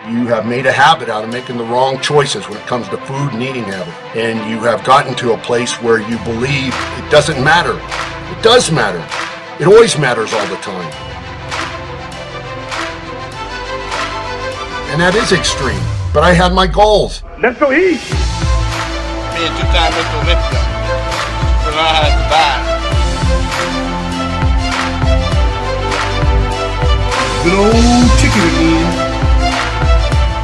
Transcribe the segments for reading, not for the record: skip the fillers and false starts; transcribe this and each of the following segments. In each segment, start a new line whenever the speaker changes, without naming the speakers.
You have made a habit out of making the wrong choices when it comes to food and eating habit. And you have gotten to a place where you believe it doesn't matter. It does matter. It always matters all the time. And that is extreme. But I had my goals.
Let's go eat.
Me and two-time Mr. Olympia. To learn how to survive.
Good old chicken again.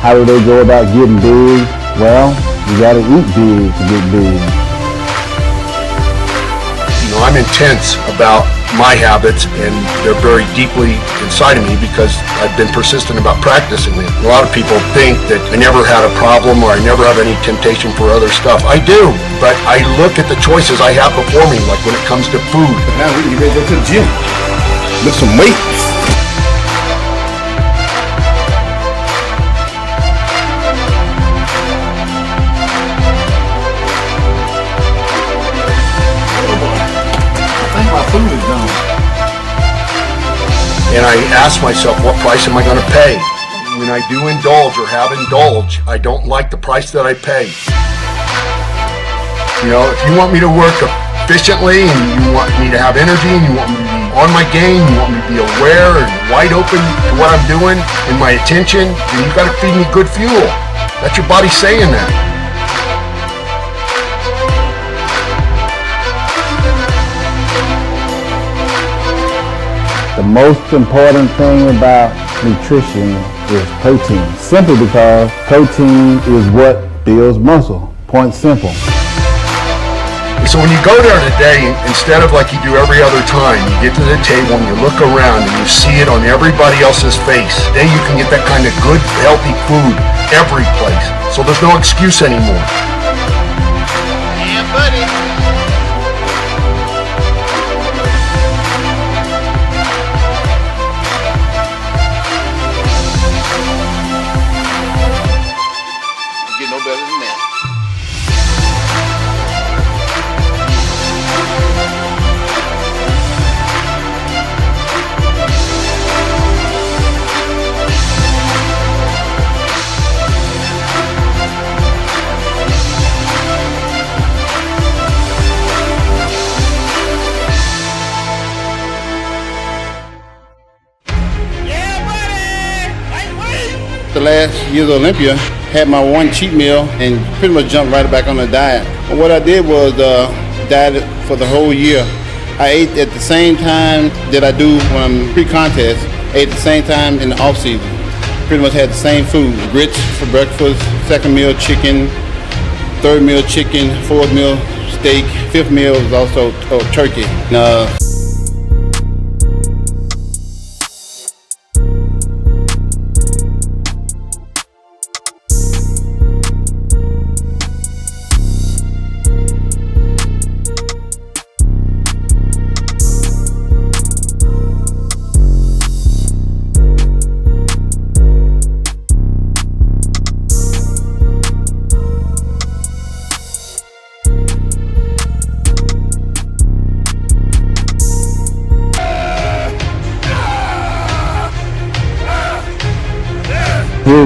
How do they go about getting big? Well, you gotta eat big to get big.
You know, I'm intense about my habits, and they're very deeply inside of me because I've been persistent about practicing them. A lot of people think that I never had a problem or I never have any temptation for other stuff. I do, but I look at the choices I have before me, like when it comes to food.
Now we can get ready to go to the gym. Lift some weights. Food is gone.
And I ask myself, what price am I going to pay? When I do indulge or have indulge, I don't like the price that I pay. You know, if you want me to work efficiently and you want me to have energy and you want me to be on my game, you want me to be aware and wide open to what I'm doing and my attention, then you got to feed me good fuel. That's your body saying that.
The most important thing about nutrition is protein. Simply because protein is what builds muscle. Point simple.
So when you go there today, instead of like you do every other time, you get to the table and you look around and you see it on everybody else's face. Then you can get that kind of good, healthy food every place. So there's no excuse anymore.
Yeah, buddy. No better than that.
Yeah, buddy!
The last year's Olympia, had my one cheat meal and pretty much jumped right back on the diet. And what I did was diet for the whole year. I ate at the same time that I do when I'm pre-contest, ate at the same time in the off season. Pretty much had the same food, grits for breakfast, second meal chicken, third meal chicken, fourth meal steak, fifth meal was also turkey.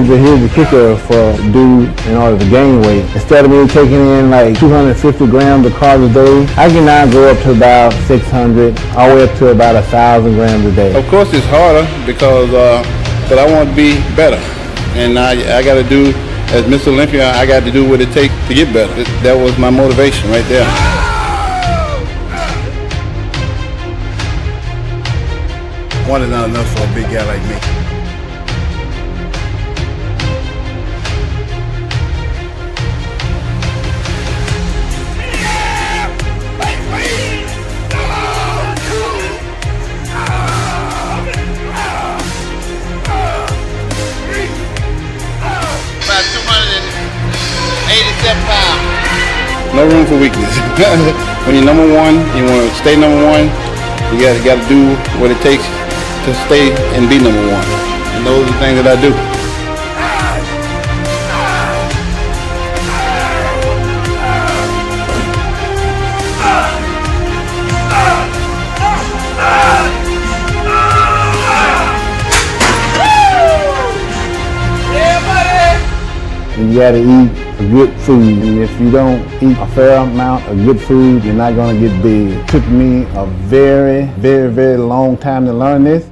Here's the kicker for a dude in order to gain weight. Instead of me taking in like 250 grams of carbs a day, I can now go up to about 600, all the way up to about 1,000 grams a day.
Of course it's harder because, but I want to be better. And I got to do, as Mr. Olympia, I got to do what it takes to get better. That was my motivation right there.
One is not enough for a big guy like me.
No room for weakness. When you're number one, you want to stay number one, you got to do what it takes to stay and be number one. And those are the things that I do.
Yeah,
You gotta eat good food. And if you don't eat a fair amount of good food, you're not gonna get big. It took me a very, very, very long time to learn this.